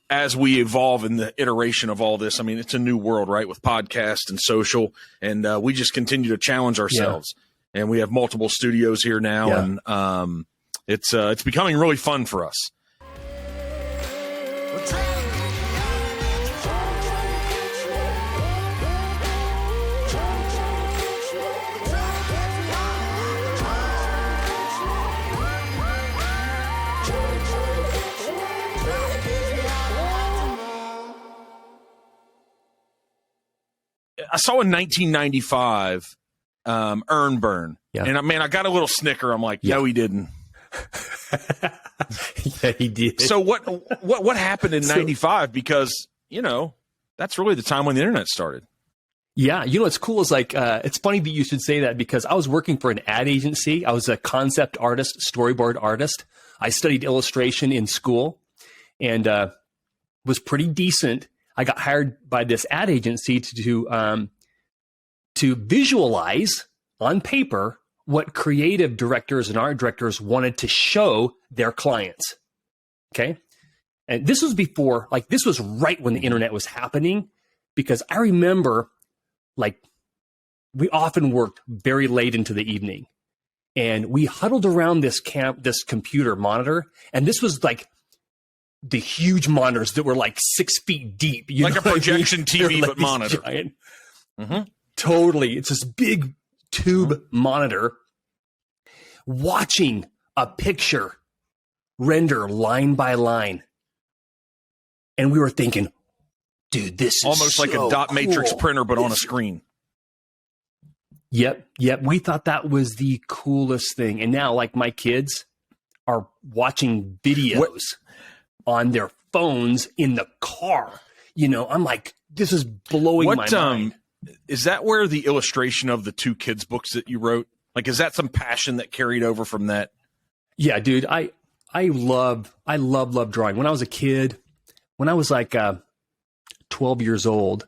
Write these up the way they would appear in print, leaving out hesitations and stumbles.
as we evolve in the iteration of all this, I mean, it's a new world, right, with podcasts and social, and we just continue to challenge ourselves. Yeah. And we have multiple studios here now, and it's becoming really fun for us. I saw in 1995 Earn Burn. Yeah. And man, I got a little snicker. I'm like, no, he didn't. Yeah, he did. So what happened in 95? Because, that's really the time when the internet started. Yeah. What's cool is it's funny that you should say that, because I was working for an ad agency. I was a concept artist, storyboard artist. I studied illustration in school and was pretty decent. I got hired by this ad agency to visualize on paper what creative directors and art directors wanted to show their clients. Okay. And this was before, this was right when the internet was happening, because I remember we often worked very late into the evening, and we huddled around this computer monitor. And this was the huge monitors that were 6 feet deep. Like a projection TV, but monitor. Giant. Mm-hmm. Totally. It's this big tube monitor watching a picture render line by line. And we were thinking, dude, this is almost like a dot matrix printer, but on a screen. Yep. We thought that was the coolest thing. And now, my kids are watching videos on their phones in the car. I'm like, this is blowing my mind. Is that where the illustration of the 2 kids books that you wrote, is that some passion that carried over from that? Yeah, dude, I love drawing. When I was a kid, when I was 12 years old,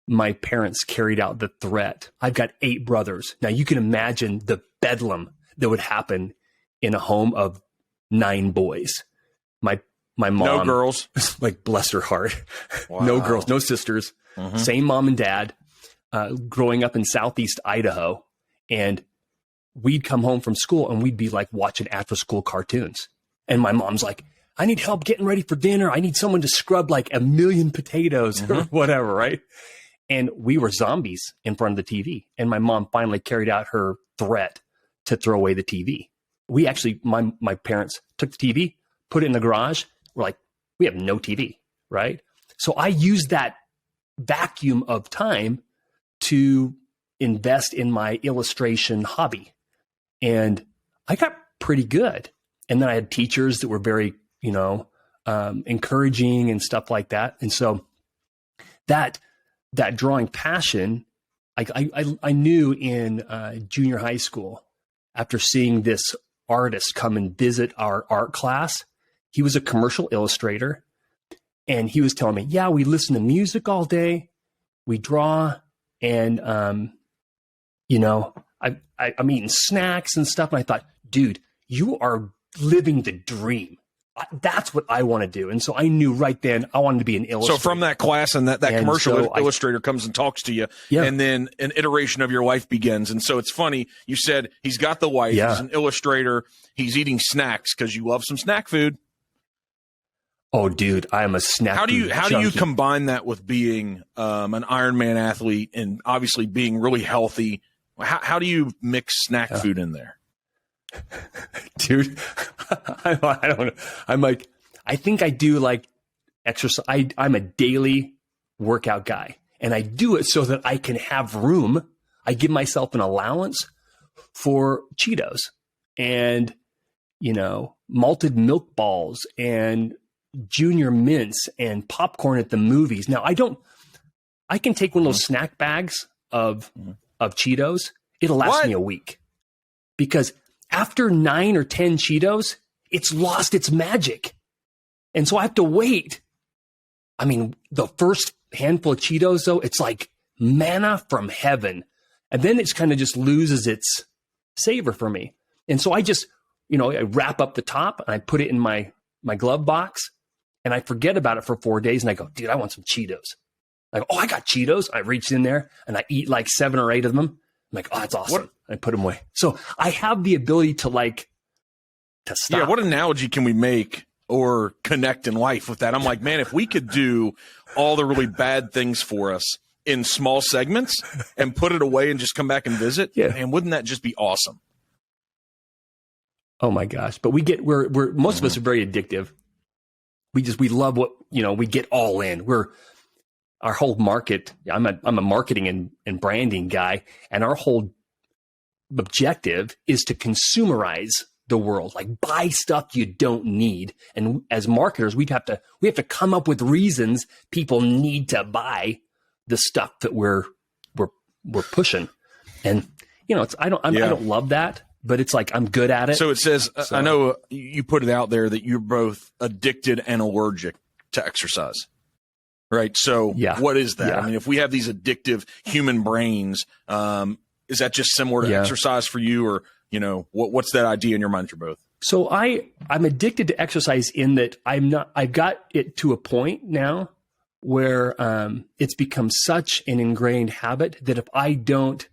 my parents carried out the threat. I've got 8 brothers. Now you can imagine the bedlam that would happen in a home of 9 boys. My mom, no girls, bless her heart. Wow. No girls, no sisters, same mom and dad, growing up in Southeast Idaho. And we'd come home from school and we'd be watching after school cartoons. And my mom's like, I need help getting ready for dinner. I need someone to scrub 1,000,000 potatoes or whatever. Right. And we were zombies in front of the TV. And my mom finally carried out her threat to throw away the TV. We actually, my parents took the TV, put it in the garage. We're like, we have no TV, right? So I used that vacuum of time to invest in my illustration hobby. And I got pretty good. And then I had teachers that were very, encouraging and stuff like that. And so that drawing passion, I knew in junior high school, after seeing this artist come and visit our art class. He was a commercial illustrator, and he was telling me, yeah, we listen to music all day, we draw, and, I'm eating snacks and stuff. And I thought, dude, you are living the dream. That's what I want to do. And so I knew right then I wanted to be an illustrator. So from that class and that commercial illustrator comes and talks to you, and then an iteration of your life begins. And so it's funny, you said he's got the wife, he's an illustrator, he's eating snacks because you love some snack food. Oh, dude, I am a snack food How do you combine that with being an Ironman athlete and obviously being really healthy? How do you mix snack food in there? Dude, I don't know. I think I do exercise. I'm a daily workout guy, and I do it so that I can have room. I give myself an allowance for Cheetos and, malted milk balls and Junior Mints and popcorn at the movies. Now I can take one of those snack bags of Cheetos. It'll last me a week, because after 9 or 10 Cheetos, it's lost its magic. And so I have to wait. I mean, the first handful of Cheetos, though, it's like manna from heaven. And then it kind of just loses its savor for me. And so I just, I wrap up the top and I put it in my glove box. and I forget about it for 4 days, and I go, dude, I want some Cheetos. I go, oh, I got Cheetos. I reach in there and I eat like 7 or 8 of them. I'm like, oh, that's awesome. I put them away. So I have the ability to stop. Yeah. What analogy can we make or connect in life with that? I'm like, man, if we could do all the really bad things for us in small segments and put it away and just come back and visit, man, wouldn't that just be awesome? Oh my gosh. But we're most of us are very addictive. We love what, we get all in. Our whole market, I'm a marketing and branding guy, and our whole objective is to consumerize the world, like buy stuff you don't need. And as marketers, we have to come up with reasons people need to buy the stuff that we're pushing. And I don't love that, but it's like I'm good at it. So it says, I know you put it out there that you're both addicted and allergic to exercise. Right. So what is that? Yeah. I mean, if we have these addictive human brains, is that just similar to exercise for you, or, what's that idea in your mind for both? So I'm addicted to exercise in that I've got it to a point now where it's become such an ingrained habit that if I don't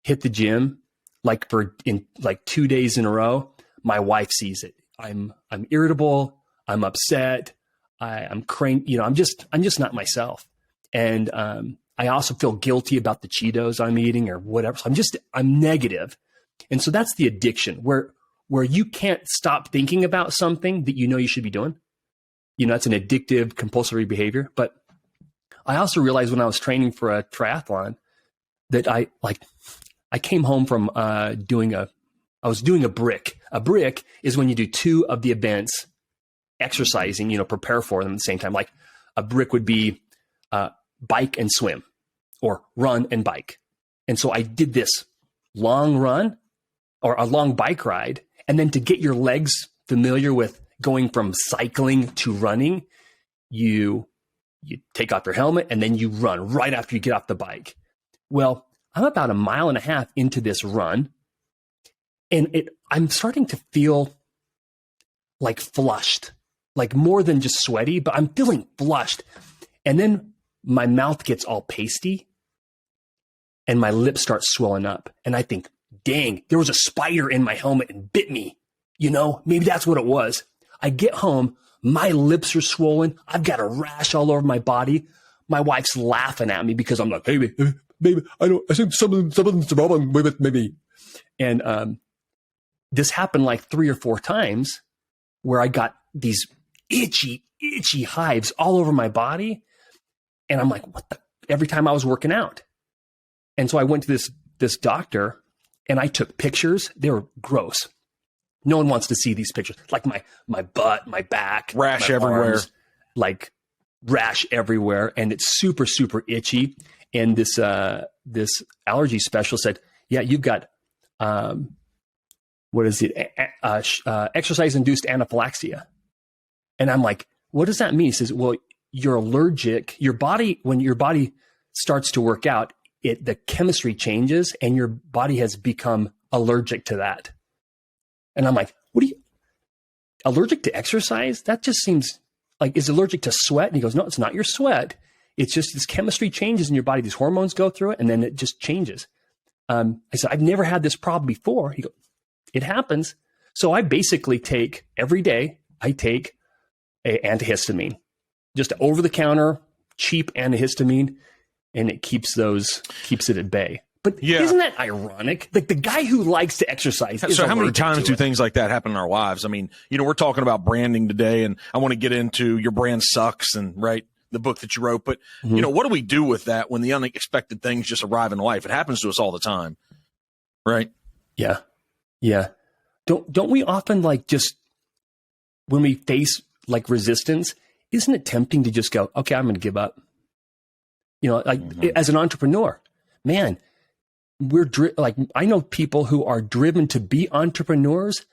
hit the gym, like 2 days in a row, my wife sees it. I'm irritable. I'm upset. I'm cranky. I'm just not myself. And I also feel guilty about the Cheetos I'm eating or whatever. So I'm negative. And so that's the addiction where you can't stop thinking about something that you should be doing. It's an addictive, compulsory behavior. But I also realized when I was training for a triathlon that I came home from I was doing a brick. A brick is when you do 2 of the events exercising, prepare for them at the same time. Like a brick would be bike and swim, or run and bike. And so I did this long run or a long bike ride. And then to get your legs familiar with going from cycling to running, you take off your helmet and then you run right after you get off the bike. Well, I'm about 1.5 miles into this run, and I'm starting to feel like flushed, like more than just sweaty, but I'm feeling flushed. And then my mouth gets all pasty and my lips start swelling up. And I think, dang, there was a spider in my helmet and bit me. Maybe that's what it was. I get home, my lips are swollen. I've got a rash all over my body. My wife's laughing at me because I'm like, hey, baby, I think something's wrong with me. And this happened like 3 or 4 times where I got these itchy hives all over my body. And I'm like, every time I was working out. And so I went to this doctor and I took pictures. They were gross. No one wants to see these pictures. Like my butt, my back, rash my everywhere, arms, like rash everywhere. And it's super, super itchy. And this allergy specialist said, yeah, you've got, what is it? Exercise-induced anaphylaxia. And I'm like, what does that mean? He says, well, you're allergic. When your body starts to work out, the chemistry changes and your body has become allergic to that. And I'm like, allergic to exercise? That just seems like, is allergic to sweat? And he goes, no, it's not your sweat. It's just this chemistry changes in your body. These hormones go through it and then it just changes. I said, I've never had this problem before. He goes, it happens. So I basically every day, I take an antihistamine, just over the counter, cheap antihistamine, and it keeps it at bay. But isn't that ironic? Like the guy who likes to exercise. So how many times do things like that happen in our lives? I mean, we're talking about branding today, and I want to get into Your Brand Sucks and the book that you wrote. But what do we do with that when the unexpected things just arrive in life? It happens to us all the time, right? Yeah, yeah. Don't we often just when we face resistance? Isn't it tempting to just go, okay, I'm going to give up? As an entrepreneur, man. I know people who are driven to be entrepreneurs,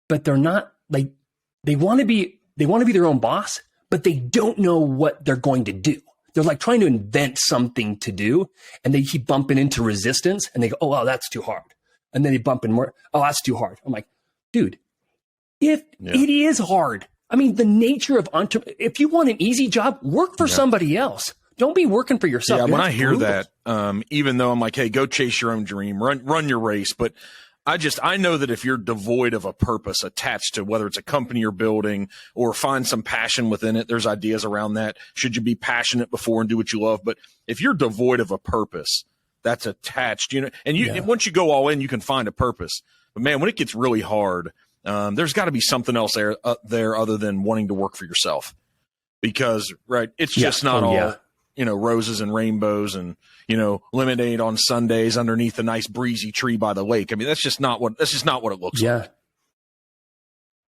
but they're not they want to be their own boss, but they don't know what they're going to do. They're trying to invent something to do, and they keep bumping into resistance, and they go, oh, wow, that's too hard. And then they bump in more, oh, that's too hard. I'm like, dude, it is hard. I mean, the nature of if you want an easy job, work for somebody else. Don't be working for yourself. Yeah, when I hear that, even though I'm like, hey, go chase your own dream, run your race. But I know that if you're devoid of a purpose attached to whether it's a company you're building or find some passion within it, there's ideas around that. Should you be passionate before and do what you love? But if you're devoid of a purpose that's attached, and once you go all in, you can find a purpose. But man, when it gets really hard, there's got to be something else there other than wanting to work for yourself, because it's just not all roses and rainbows and lemonade on Sundays underneath a nice breezy tree by the lake. I mean, that's just not what it looks like.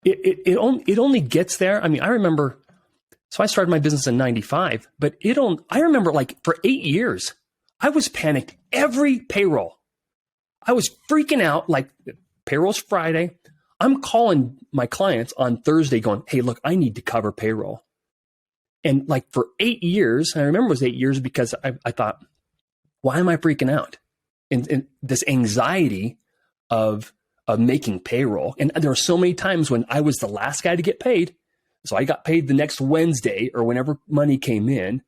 It only gets there. I mean, I remember. So I started my business in '95, but I remember like for 8 years, I was panicked every payroll. I was freaking out. Like, payroll's Friday. I'm calling my clients on Thursday going, hey, look, I need to cover payroll. And like for 8 years, and I remember it was 8 years because I thought, why am I freaking out? And this anxiety of making payroll. And there were so many times when I was the last guy to get paid. So I got paid the next Wednesday or whenever money came in,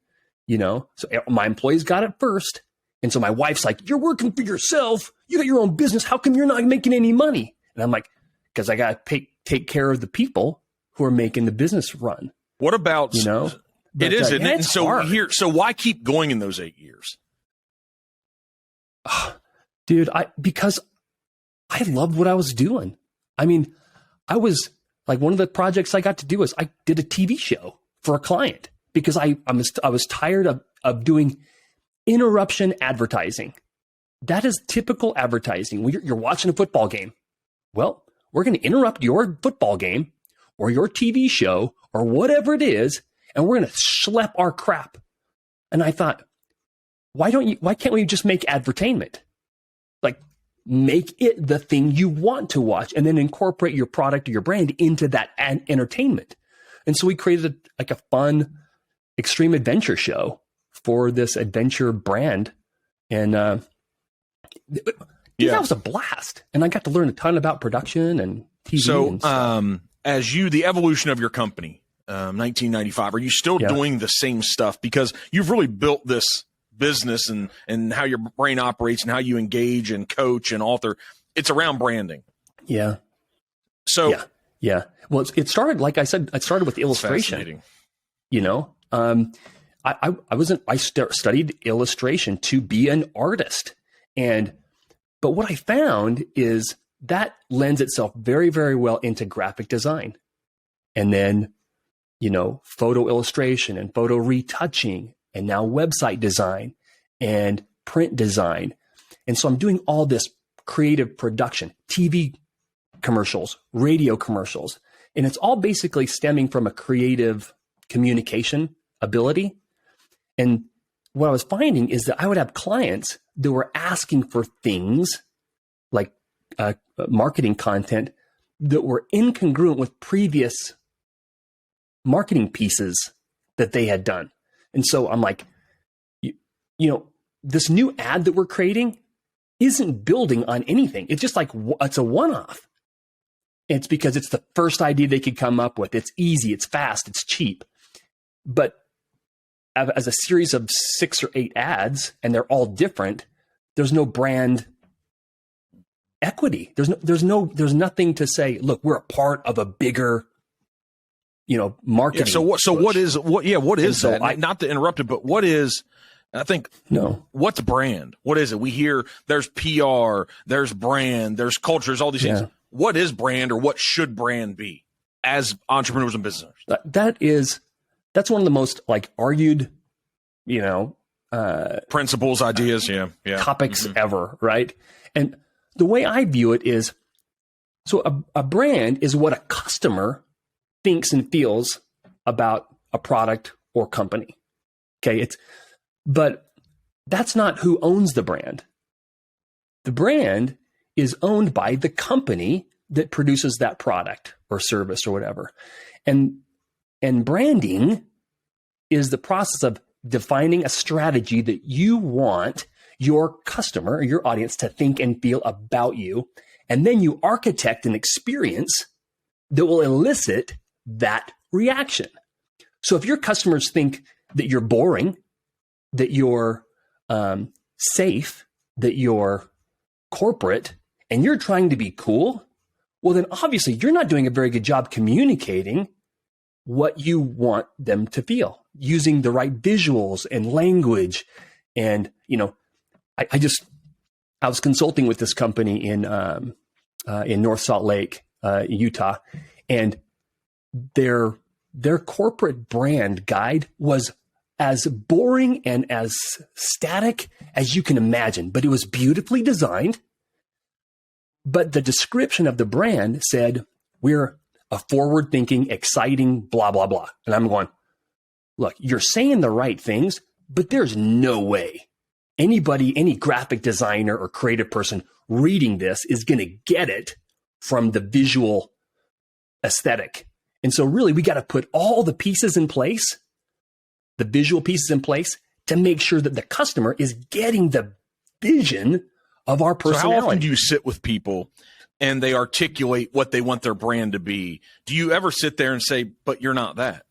so my employees got it first. And so my wife's like, you're working for yourself. You got your own business. How come you're not making any money? And I'm like, because I got to take care of the people who are making the business run. What about, But, it is, isn't it? It's so hard. So why keep going in those 8 years? Dude, because I loved what I was doing. I mean, I was like, one of the projects I got to do was I did a TV show for a client because I was tired of doing interruption advertising. That is typical advertising. When you're watching a football game. Well, we're going to interrupt your football game or your TV show or whatever it is, and we're going to schlep our crap. And I thought, why can't we just make advertainment? Like, make it the thing you want to watch and then incorporate your product or your brand into that entertainment. And so we created a fun extreme adventure show for this adventure brand. And that was a blast. And I got to learn a ton about production and TV. So and stuff. As the evolution of your company, 1995, are you still doing the same stuff? Because you've really built this business and how your brain operates and how you engage and coach and author. It's around branding. Yeah. So yeah. Well, it started, like I said, with illustration. I studied illustration to be an artist. But what I found is that lends itself very, very well into graphic design. And then, photo illustration and photo retouching, and now website design and print design. And so I'm doing all this creative production, TV commercials, radio commercials, and it's all basically stemming from a creative communication ability. And what I was finding is that I would have clients that were asking for things like marketing content that were incongruent with previous marketing pieces that they had done. And so I'm like, this new ad that we're creating isn't building on anything. It's just like, it's a one-off. It's because it's the first idea they could come up with. It's easy, it's fast, it's cheap. But as a series of 6 or 8 ads, and they're all different, there's no brand equity. There's nothing to say, look, we're a part of a bigger, marketing. Yeah, so what is that? Not to interrupt it, but what is, what's brand? What is it? We hear there's PR, there's brand, there's cultures, all these things. What is brand, or what should brand be as entrepreneurs and business owners? That's one of the most argued, principles, ideas, topics ever, right? And the way I view it is, so a brand is what a customer thinks and feels about a product or company. Okay, but that's not who owns the brand. The brand is owned by the company that produces that product or service or whatever. And branding is the process of defining a strategy that you want your customer or your audience to think and feel about you. And then you architect an experience that will elicit that reaction. So if your customers think that you're boring, that you're safe, that you're corporate, and you're trying to be cool, well, then obviously you're not doing a very good job communicating what you want them to feel, using the right visuals and language. And, I was consulting with this company in North Salt Lake, Utah, and their corporate brand guide was as boring and as static as you can imagine, but it was beautifully designed. But the description of the brand said, we're a forward-thinking, exciting, blah, blah, blah. And I'm going, look, you're saying the right things, but there's no way anybody, any graphic designer or creative person reading this is going to get it from the visual aesthetic. And so really, we got to put all the pieces in place, the visual pieces in place, to make sure that the customer is getting the vision of our personality. So how often do you sit with people and they articulate what they want their brand to be? Do you ever sit there and say, but you're not that?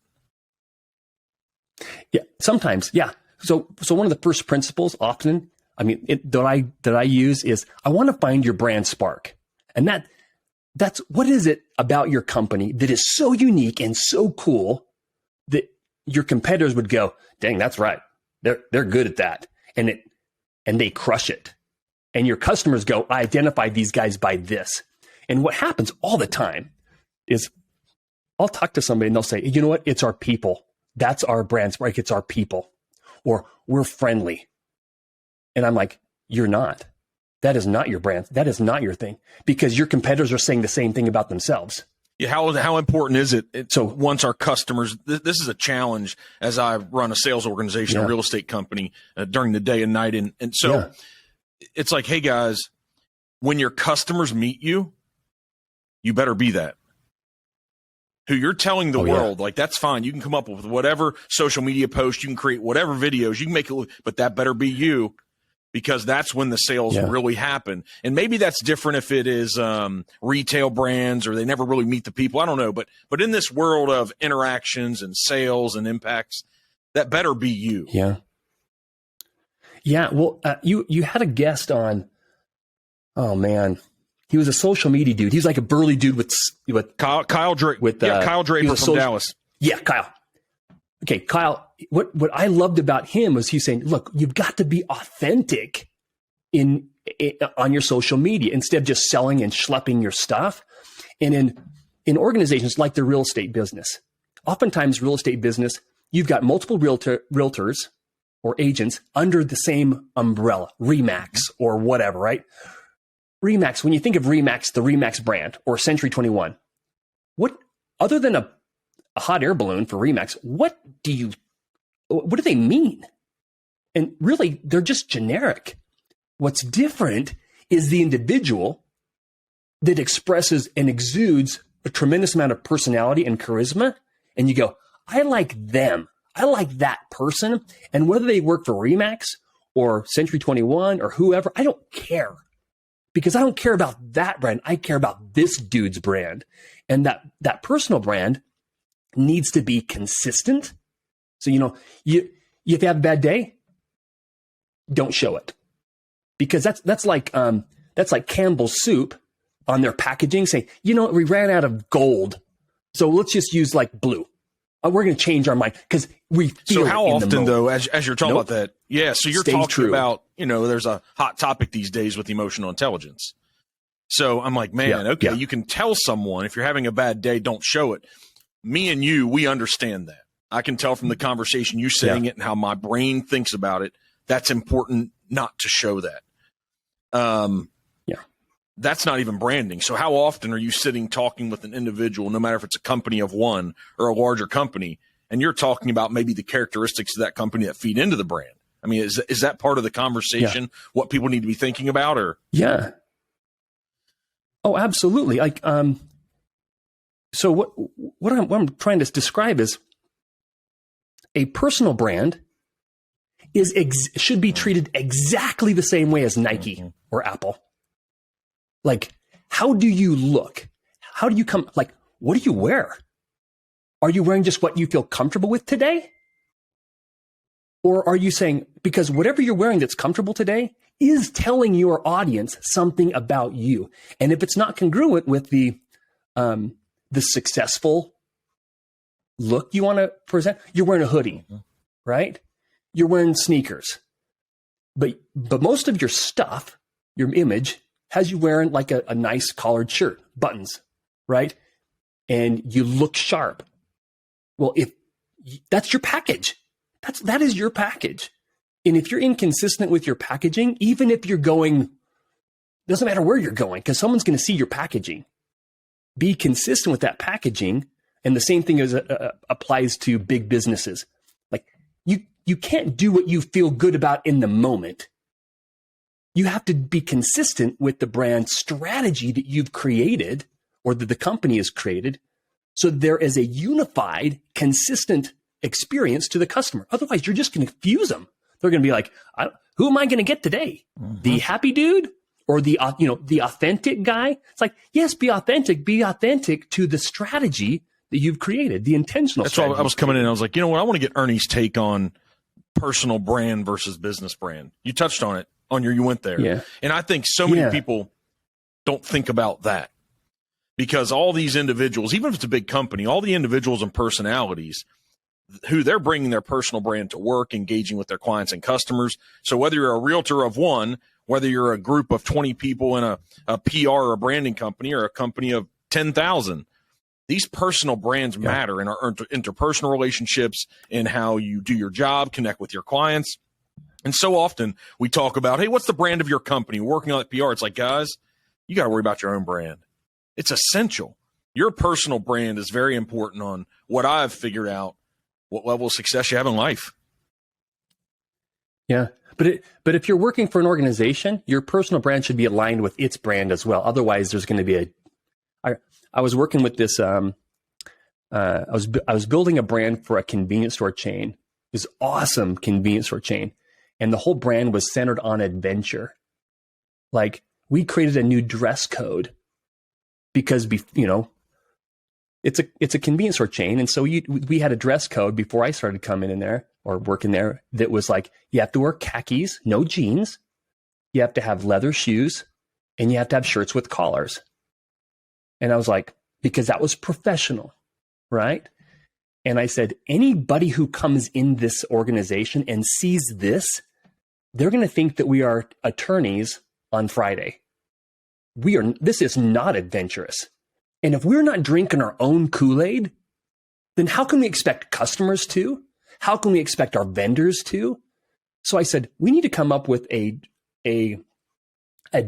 Yeah, sometimes. Yeah. So one of the first principles often, that I use is I want to find your brand spark. And that's what is it about your company that is so unique and so cool that your competitors would go, dang, that's right. They're good at that. And they crush it. And your customers go, I identify these guys by this. And what happens all the time is I'll talk to somebody and they'll say, you know what? It's our people. That's our brand spark. It's our people. Or we're friendly. And I'm like, you're not. That is not your brand. That is not your thing, because your competitors are saying the same thing about themselves. Yeah, how important is it? So once our customers, this is a challenge as I run a sales organization, a real estate company during the day and night. And so it's like, hey guys, when your customers meet you, you better be that. Who you're telling the world, like, that's fine. You can come up with whatever social media post, you can create whatever videos, you can make it, but that better be you, because that's when the sales really happen. And maybe that's different if it is retail brands or they never really meet the people. I don't know. But in this world of interactions and sales and impacts, that better be you. Yeah. Yeah. Well, you had a guest on, oh man, he was a social media dude. He's like a burly dude with Kyle Draper, Kyle Draper from Dallas. Yeah, Kyle. Okay, Kyle, what I loved about him was he's saying, look, you've got to be authentic on your social media instead of just selling and schlepping your stuff. And in organizations like the real estate business, oftentimes real estate business, you've got multiple realtors or agents under the same umbrella, RE/MAX or whatever, right? RE/MAX, when you think of RE/MAX, the RE/MAX brand or Century 21, what other than a hot air balloon for RE/MAX, what do they mean? And really, they're just generic. What's different is the individual that expresses and exudes a tremendous amount of personality and charisma. And you go, I like them. I like that person. And whether they work for RE/MAX or Century 21 or whoever, I don't care. Because I don't care about that brand. I care about this dude's brand. And that personal brand needs to be consistent. So, if you have a bad day, don't show it. Because that's like Campbell's soup on their packaging saying, we ran out of gold, so let's just use like blue. We're going to change our mind because we feel. So how often though, as you're talking about that? Yeah. So you're talking about, there's a hot topic these days with emotional intelligence. So I'm like, man, you can tell someone if you're having a bad day, don't show it. Me and you, we understand that. I can tell from the conversation you saying it and how my brain thinks about it. That's important not to show that. That's not even branding. So how often are you sitting talking with an individual, no matter if it's a company of one or a larger company, and you're talking about maybe the characteristics of that company that feed into the brand? I mean, is that part of the conversation, what people need to be thinking about? Or Oh, absolutely. Like, so what I'm trying to describe is a personal brand should be treated exactly the same way as Nike or Apple. Like, how do you look? How do you come? Like, what do you wear? Are you wearing just what you feel comfortable with today? Or are you saying, because whatever you're wearing that's comfortable today is telling your audience something about you. And if it's not congruent with the successful look you want to present, you're wearing a hoodie, right? You're wearing sneakers. But most of your stuff, your image, has you wearing like a nice collared shirt, buttons, right? And you look sharp. Well, if that's your package, that is your package. And if you're inconsistent with your packaging, even if you're going, doesn't matter where you're going, because someone's going to see your packaging. Be consistent with that packaging. And the same thing applies to big businesses. Like you can't do what you feel good about in the moment. You have to be consistent with the brand strategy that you've created or that the company has created. So there is a unified, consistent experience to the customer. Otherwise, you're just going to confuse them. They're going to be like, who am I going to get today? Mm-hmm. The happy dude or the authentic guy? It's like, yes, be authentic to the strategy that you've created, the intentional strategy. That's why I was coming in. I was like, you know what? I want to get Ernie's take on personal brand versus business brand. You touched on it you went there. Yeah. And I think so many people don't think about that because all these individuals, even if it's a big company, all the individuals and personalities who they're bringing their personal brand to work, engaging with their clients and customers. So whether you're a realtor of one, whether you're a group of 20 people in a PR or a branding company or a company of 10,000, these personal brands matter in our interpersonal relationships, in how you do your job, connect with your clients. And so often we talk about, hey, what's the brand of your company? Working on that PR. It's like, guys, you got to worry about your own brand. It's essential. Your personal brand is very important on what I've figured out, what level of success you have in life. Yeah. But if you're working for an organization, your personal brand should be aligned with its brand as well. Otherwise, there's going to be I was working with this, I was building a brand for a convenience store chain, this awesome convenience store chain. And the whole brand was centered on adventure. Like we created a new dress code because, it's a convenience store chain. And so we had a dress code before I started coming in there or working there that was like, you have to wear khakis, no jeans. You have to have leather shoes and you have to have shirts with collars. And I was like, because that was professional, right? And I said, anybody who comes in this organization and sees this, they're going to think that we are attorneys on Friday. This is not adventurous. And if we're not drinking our own Kool-Aid, then how can we expect customers to? How can we expect our vendors to? So I said, we need to come up with a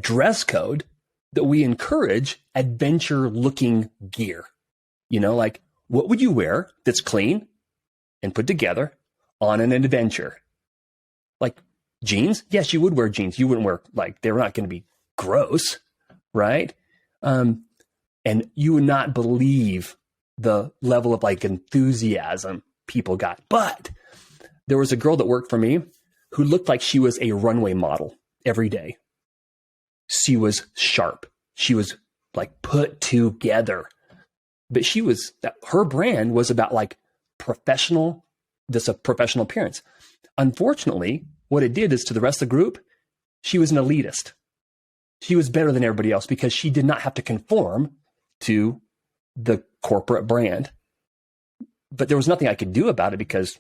dress code that we encourage adventure-looking gear. Like what would you wear that's clean and put together on an adventure? Like jeans? Yes, you would wear jeans. You wouldn't wear, they're not going to be gross, right? And you would not believe the level of enthusiasm people got. But there was a girl that worked for me who looked like she was a runway model every day. She was sharp. She was put together. But her brand was about professional appearance. Unfortunately, what it did is to the rest of the group, she was an elitist. She was better than everybody else because she did not have to conform to the corporate brand. But there was nothing I could do about it because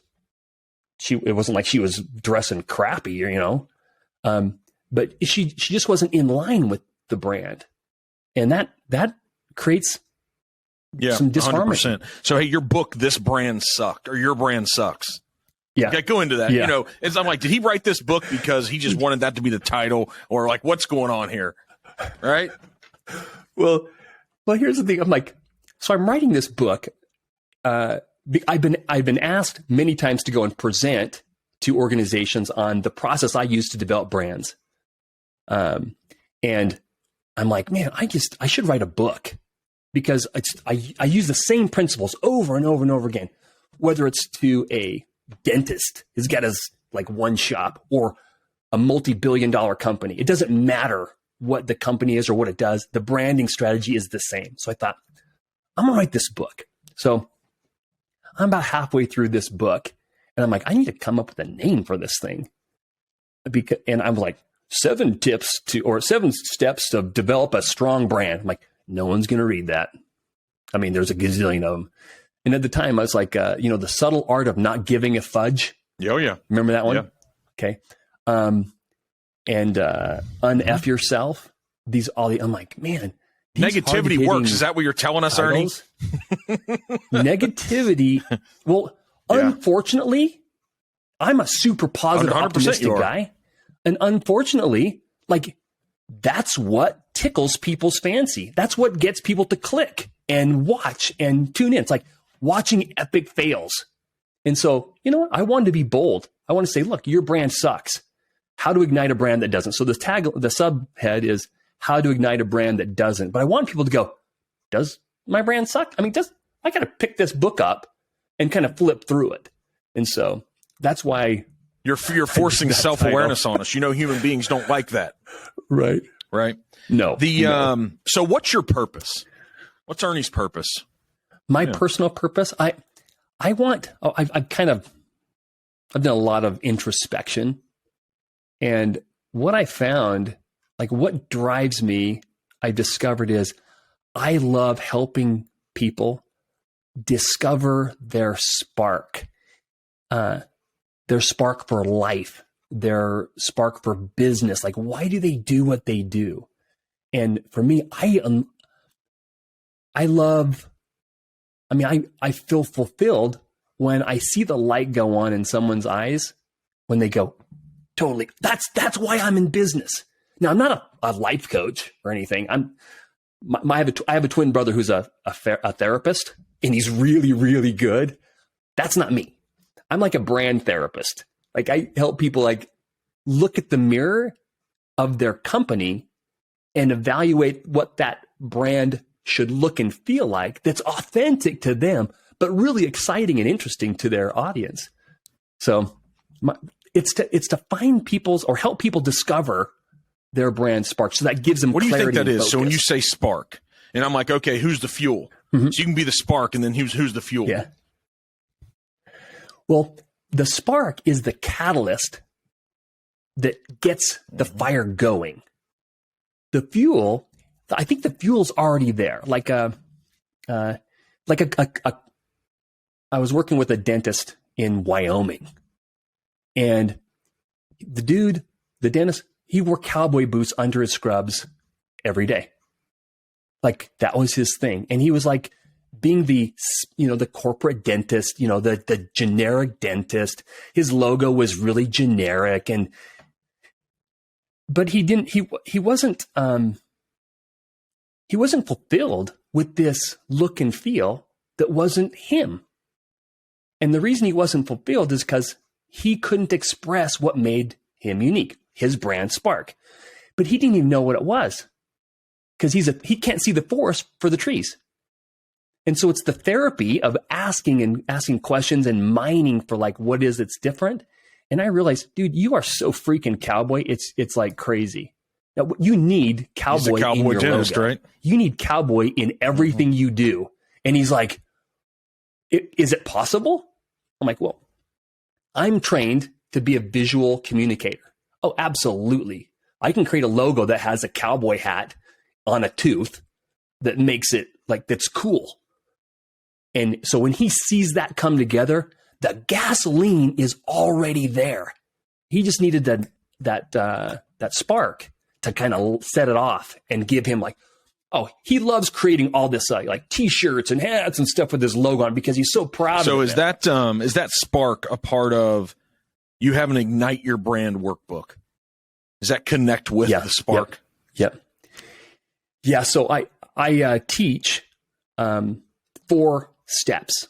it wasn't like she was dressing crappy, but she just wasn't in line with the brand. And that creates some disharmony. 100%. So, hey, your book, This Brand Sucked, or Your Brand Sucks. Yeah. Okay, go into that. Yeah. I'm like, did he write this book because he just wanted that to be the title, or what's going on here? Right? Well, here's the thing. I'm like, so I'm writing this book. I've been asked many times to go and present to organizations on the process I use to develop brands. And I'm like, man, I should write a book because I use the same principles over and over and over again, whether it's to a dentist who's got his one shop or a multi-billion-dollar company. It doesn't matter what the company is or what it does. The branding strategy is the same. So I thought, I'm going to write this book. So I'm about halfway through this book, and I'm like, I need to come up with a name for this thing. And I'm like, 7 steps to develop a strong brand. I'm like, no one's going to read that. I mean, there's a gazillion of them. And at the time, I was like, the subtle art of not giving a fudge. Oh, yeah. Remember that one? Yeah. Okay. Unf yourself. I'm like, man. Negativity works. Is that what you're telling us, Ernie? Negativity. Well, unfortunately, I'm a super positive, optimistic guy. And unfortunately, like, that's what tickles people's fancy. That's what gets people to click and watch and tune in. It's like watching epic fails. And so, you know what? I wanted to be bold. I want to say, look, your brand sucks. How to ignite a brand that doesn't. So the subhead is how to ignite a brand that doesn't. But I want people to go, does my brand suck? I mean, I got to pick this book up and kind of flip through it. And so that's why you're forcing self-awareness on us. You know, human beings don't like that. Right. Right. No. So what's your purpose? What's Ernie's purpose? My personal purpose? I've done a lot of introspection, and what I found, like what drives me, I discovered is I love helping people discover their spark for life, their spark for business. Like, why do they do what they do? And for me, I feel fulfilled when I see the light go on in someone's eyes when they go, totally, that's why I'm in business. Now, I'm not a life coach or anything. I have a twin brother who's a therapist, and he's really, really good. That's not me. I'm like a brand therapist. Like, I help people like look at the mirror of their company and evaluate what that brand should look and feel like that's authentic to them, but really exciting and interesting to their audience. So it's to find people's or help people discover their brand spark. So that gives them clarity. What do you think that is? Focus. So when you say spark, and I'm like, okay, who's the fuel? Mm-hmm. So you can be the spark, and then who's the fuel? Yeah. Well, the spark is the catalyst that gets the fire going. The fuel, I think the fuel's already there. I was working with a dentist in Wyoming, and the dentist, he wore cowboy boots under his scrubs every day. Like, that was his thing. And he was like being the corporate dentist, the generic dentist. His logo was really generic, but he wasn't fulfilled with this look and feel that wasn't him. And the reason he wasn't fulfilled is because he couldn't express what made him unique, his brand spark. But he didn't even know what it was, because he can't see the forest for the trees. And so it's the therapy of asking questions and mining for like what is it's different. And I realized, dude, you are so freaking cowboy. It's like crazy. Now, you need cowboy in your dentist, logo. Right? You need cowboy in everything you do. And he's like, is it possible? I'm like, well, I'm trained to be a visual communicator. Oh, absolutely. I can create a logo that has a cowboy hat on a tooth that makes it like, that's cool. And so when he sees that come together, the gasoline is already there. He just needed that spark to kind of set it off and give him like, oh, he loves creating all this like T-shirts and hats and stuff with his logo on because he's so proud of it. So is that spark a part of you have an Ignite Your Brand workbook? Does that connect with the spark? Yep. Yeah. So I teach 4 steps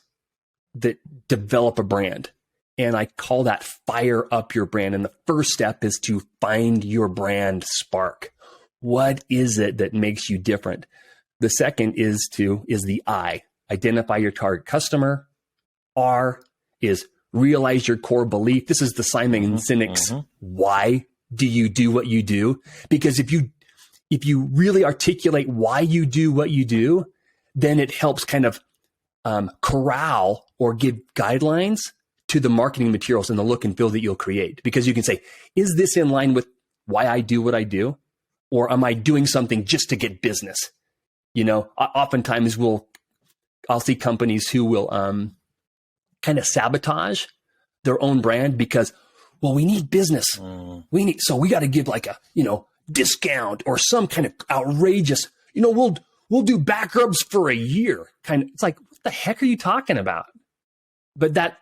that develop a brand. And I call that fire up your brand. And the first step is to find your brand spark. What is it that makes you different? The second is the I, identify your target customer. R is realize your core belief. This is the Simon Sinek's why do you do what you do? Because if you really articulate why you do what you do, then it helps kind of corral or give guidelines to the marketing materials and the look and feel that you'll create. Because you can say, is this in line with why I do what I do? Or am I doing something just to get business? You know, oftentimes I'll see companies who will kind of sabotage their own brand because, well, we need business. So we got to give like a, discount or some kind of outrageous, we'll do back rubs for a year. It's like, what the heck are you talking about? But that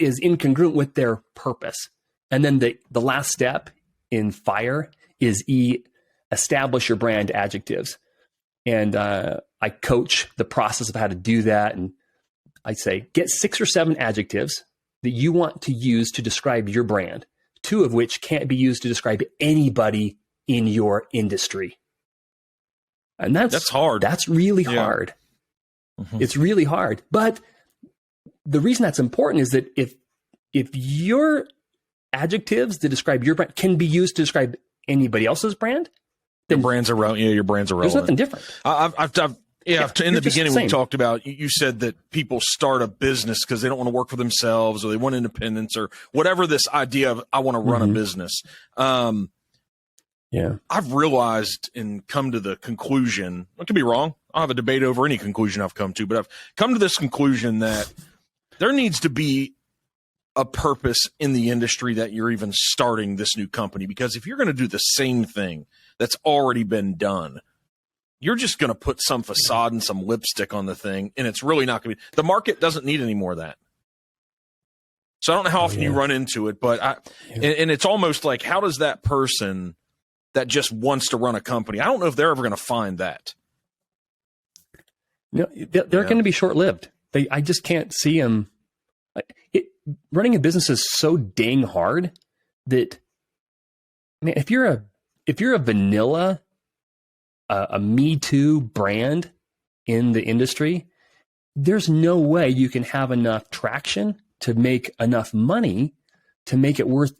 is incongruent with their purpose. And then the last step in FIRE is establish your brand adjectives. And I coach the process of how to do that. And I say, get 6 or 7 adjectives that you want to use to describe your brand, 2 of which can't be used to describe anybody in your industry. And that's hard. That's really hard. Mm-hmm. It's really hard. But the reason that's important is that if your adjectives to describe your brand can be used to describe anybody else's brand, then your brand's irrelevant. Your brand's irrelevant. There's nothing different. In the beginning, we talked about, you said that people start a business because they don't want to work for themselves or they want independence or whatever this idea of, I want to run a business. I've realized and come to the conclusion, I could be wrong. I'll have a debate over any conclusion I've come to, but I've come to this conclusion that there needs to be a purpose in the industry that you're even starting this new company. Because if you're going to do the same thing that's already been done, you're just going to put some facade and some lipstick on the thing, and it's really not going to be. The market doesn't need any more of that. So I don't know how often you run into it, but and it's almost like, how does that person that just wants to run a company, I don't know if they're ever going to find that. No, they're going to be short-lived. I just can't see them. Running a business is so dang hard that, man, if you're a vanilla, a Me Too brand in the industry, there's no way you can have enough traction to make enough money to make it worth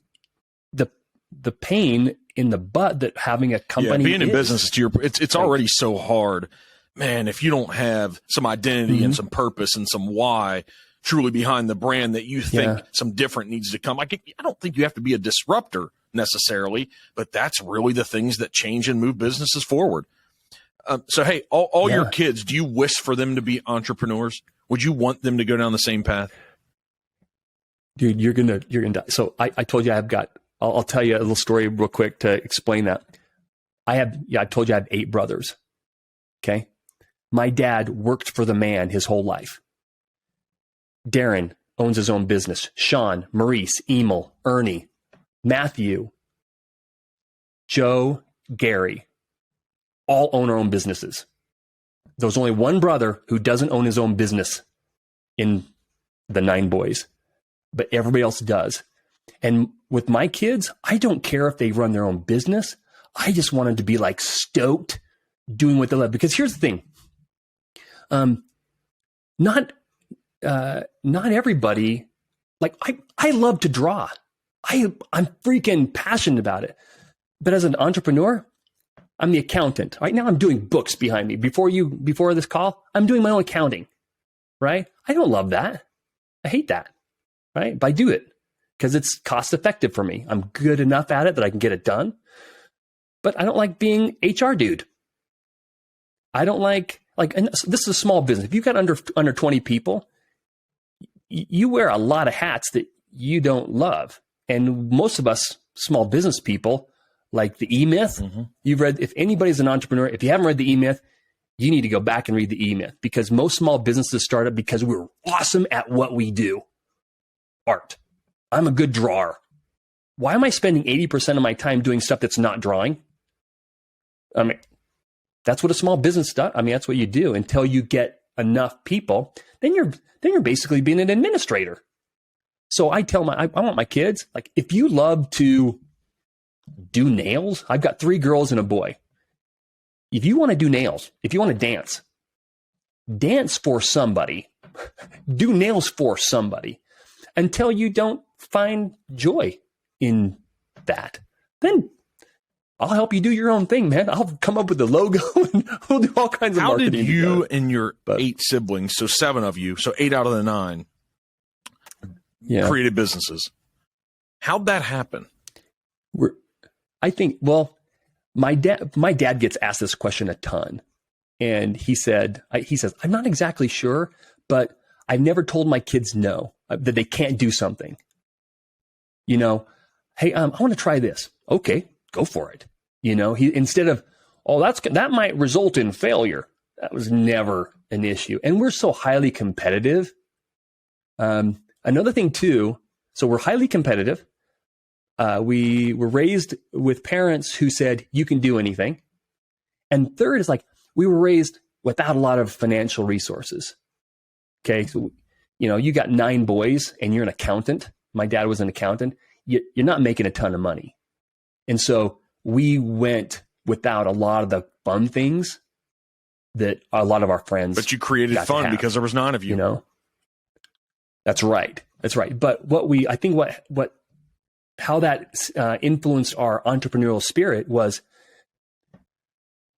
the pain in the butt that having a company being in business it's already so hard, man. If you don't have some identity and some purpose and some why truly behind the brand that you think some different needs to come, I don't think you have to be a disruptor necessarily, but that's really the things that change and move businesses forward. So, hey, all your kids, do you wish for them to be entrepreneurs? Would you want them to go down the same path? Dude, you're gonna die. So I told you I'll tell you a little story real quick to explain that. I told you I have 8 brothers. Okay. My dad worked for the man his whole life. Darren owns his own business. Sean, Maurice, Emil, Ernie, Matthew, Joe, Gary, all own our own businesses. There's only one brother who doesn't own his own business in the 9 boys, but everybody else does. And with my kids, I don't care if they run their own business. I just want them to be like stoked doing what they love. Because here's the thing. Not everybody, like I love to draw. I'm freaking passionate about it. But as an entrepreneur, I'm the accountant. Right now I'm doing books behind me. Before this call, I'm doing my own accounting, right? I don't love that. I hate that, right? But I do it because it's cost effective for me. I'm good enough at it that I can get it done. But I don't like being HR dude. I don't like, and this is a small business. If you've got under 20 people, you wear a lot of hats that you don't love. And most of us small business people, like the EMyth, you've read, if anybody's an entrepreneur, if you haven't read the EMyth, you need to go back and read the EMyth, because most small businesses start up because we're awesome at what we do. Art. I'm a good drawer. Why am I spending 80% of my time doing stuff that's not drawing? I mean, that's what a small business does. I mean, that's what you do until you get enough people. Then you're basically being an administrator. So I want my kids, like, if you love to do nails, I've got 3 girls and a boy. If you want to do nails, if you want to dance for somebody, do nails for somebody until you don't find joy in that. Then I'll help you do your own thing, man. I'll come up with the logo and we'll do all kinds of marketing. How did you and your 8 siblings, so 7 of you, so 8 out of the 9, created businesses. How'd that happen? I think, well, my dad gets asked this question a ton. And he says, I'm not exactly sure, but I've never told my kids no, that they can't do something. You know, hey, I want to try this. Okay, go for it. You know, instead of, that might result in failure. That was never an issue. And we're so highly competitive. Another thing too, so we're highly competitive. We were raised with parents who said, you can do anything. And third is like, we were raised without a lot of financial resources. Okay. So, you know, you got 9 boys and you're an accountant. My dad was an accountant. You're not making a ton of money. And so we went without a lot of the fun things that a lot of our friends. But you created fun because there was 9 of you. You know, that's right. That's right. But how that influenced our entrepreneurial spirit was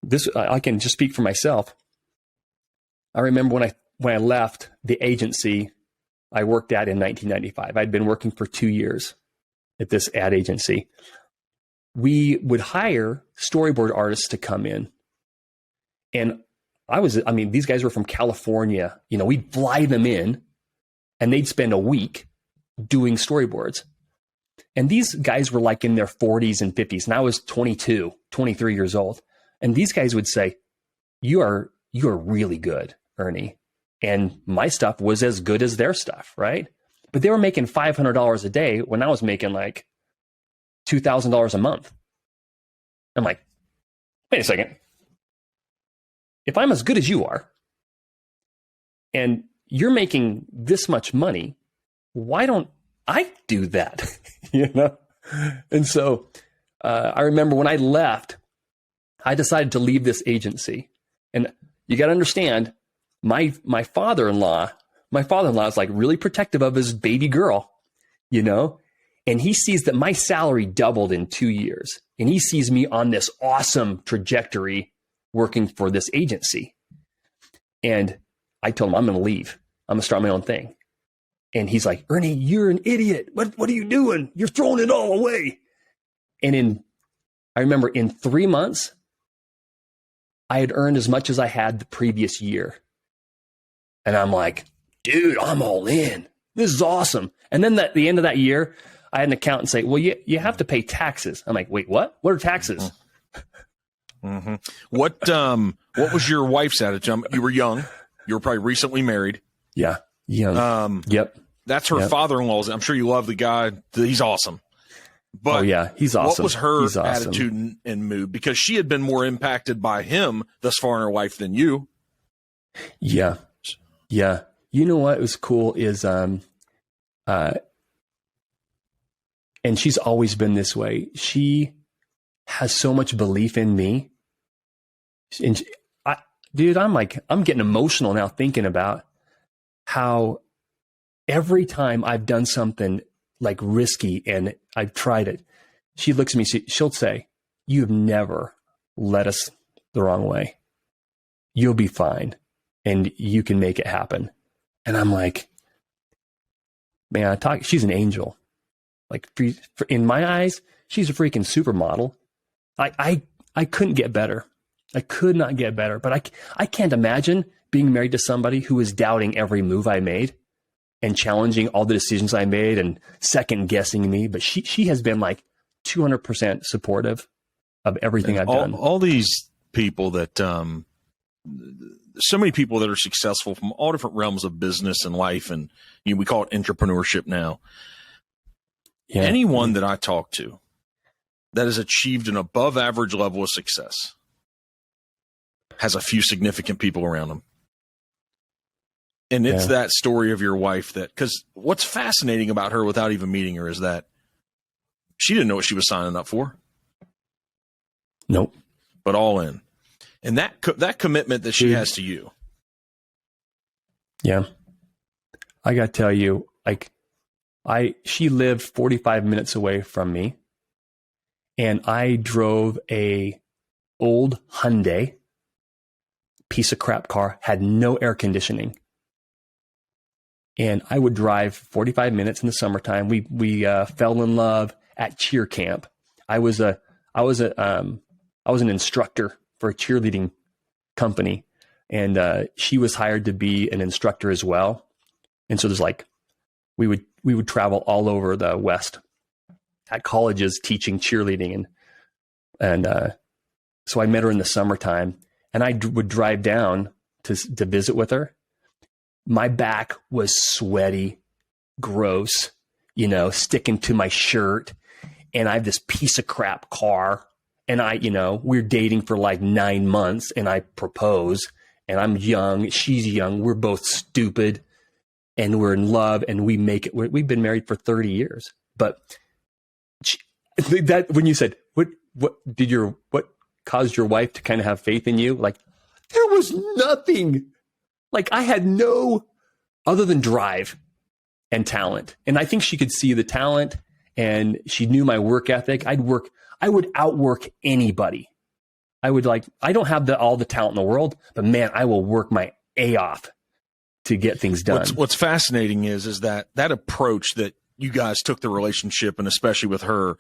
this. I can just speak for myself. I remember when I left the agency I worked at in 1995. I'd been working for 2 years at this ad agency. We would hire storyboard artists to come in. And these guys were from California. You know, we'd fly them in and they'd spend a week doing storyboards. And these guys were like in their 40s and 50s. And I was 22, 23 years old. And these guys would say, you are really good, Ernie. And my stuff was as good as their stuff, right? But they were making $500 a day when I was making like $2,000 a month. I'm like, wait a second. If I'm as good as you are, and you're making this much money, why don't I do that? You know? And so I remember when I left, I decided to leave this agency. And you got to understand, my father-in-law is like really protective of his baby girl, you know? And he sees that my salary doubled in 2 years. And he sees me on this awesome trajectory working for this agency. And I told him, I'm going to leave. I'm going to start my own thing. And he's like, Ernie, you're an idiot. What are you doing? You're throwing it all away. And I remember in 3 months, I had earned as much as I had the previous year. And I'm like, dude, I'm all in. This is awesome. And then at the end of that year, I had an accountant say, well, you have to pay taxes. I'm like, wait, what? What are taxes? Mm-hmm. What was your wife's attitude? You were young. You were probably recently married. Yeah. Young. Yep. That's her father-in-law's. I'm sure you love the guy. He's awesome. But he's awesome. What was her attitude and mood? Because she had been more impacted by him thus far in her life than you. Yeah. Yeah. You know what was cool is, and she's always been this way. She has so much belief in me. And dude, I'm getting emotional now thinking about how every time I've done something like risky and I've tried it, she looks at me, she'll say, you've never led us the wrong way. You'll be fine and you can make it happen. And I'm like, man, she's an angel. Like in my eyes, she's a freaking supermodel. I couldn't get better. I could not get better, but I can't imagine being married to somebody who is doubting every move I made and challenging all the decisions I made and second guessing me. But she has been like 200% supportive of everything I've done. All these people that, so many people that are successful from all different realms of business and life. And we call it entrepreneurship now. Yeah. Anyone that I talk to that has achieved an above average level of success has a few significant people around them. And it's that story of your wife because what's fascinating about her without even meeting her is that she didn't know what she was signing up for. Nope. But all in. And that commitment that she has to you. Yeah. I got to tell you, she lived 45 minutes away from me and I drove a old Hyundai piece of crap car, had no air conditioning. And I would drive 45 minutes in the summertime. We fell in love at cheer camp. I was an instructor for a cheerleading company, and she was hired to be an instructor as well. And so there's like, we would travel all over the West at colleges teaching cheerleading, and so I met her in the summertime, and I would drive down to visit with her. My back was sweaty, gross, sticking to my shirt. And I have this piece of crap car. And we're dating for like 9 months, and I propose, and I'm young. She's young. We're both stupid, and we're in love, and we make it. We've been married for 30 years. But that when you said, what caused your wife to kind of have faith in you? Like, there was nothing. Like, I had no other than drive and talent. And I think she could see the talent, and she knew my work ethic. I would outwork anybody. I don't have all the talent in the world, but man, I will work my A off to get things done. What's fascinating is that approach that you guys took the relationship, and especially with her,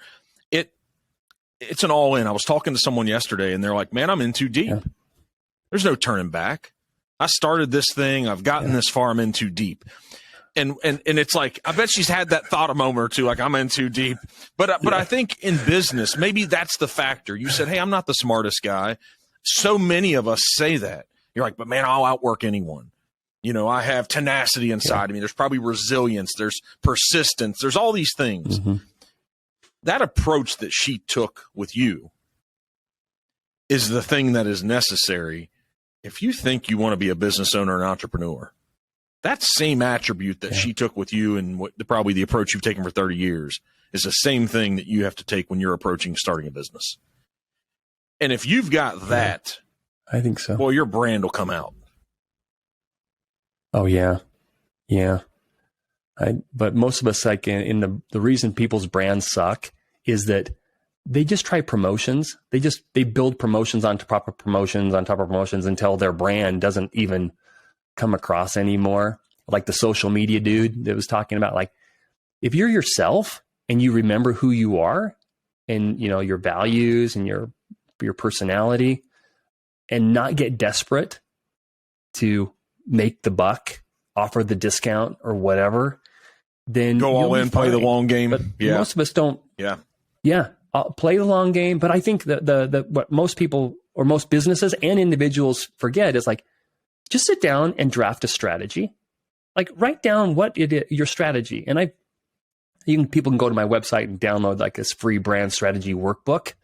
it's an all in. I was talking to someone yesterday, and they're like, man, I'm in too deep. Yeah. There's no turning back. I started this thing. I've gotten this far. I'm in too deep. And it's like, I bet she's had that thought a moment or two, like, I'm in too deep. But I think in business, maybe that's the factor. You said, hey, I'm not the smartest guy. So many of us say that. You're like, but man, I'll outwork anyone. I have tenacity inside of me. There's probably resilience. There's persistence. There's all these things. Mm-hmm. That approach that she took with you is the thing that is necessary if you think you want to be a business owner and entrepreneur. That same attribute that she took with you, and probably the approach you've taken for 30 years, is the same thing that you have to take when you're approaching starting a business. And if you've got that, I think so. Well, your brand will come out. Oh yeah. Yeah. But most of us, like, the reason people's brands suck is that they just try promotions. They build promotions on top of promotions on top of promotions until their brand doesn't even come across anymore. Like the social media dude that was talking about, like, if you're yourself and you remember who you are and, your values and your personality, and not get desperate to make the buck, offer the discount or whatever, then go all in, play the long game. But most of us don't. Yeah. Yeah. Play the long game. But I think that what most people or most businesses and individuals forget is, like, just sit down and draft a strategy. Like, write down what it is, your strategy. And people can go to my website and download like this free brand strategy workbook.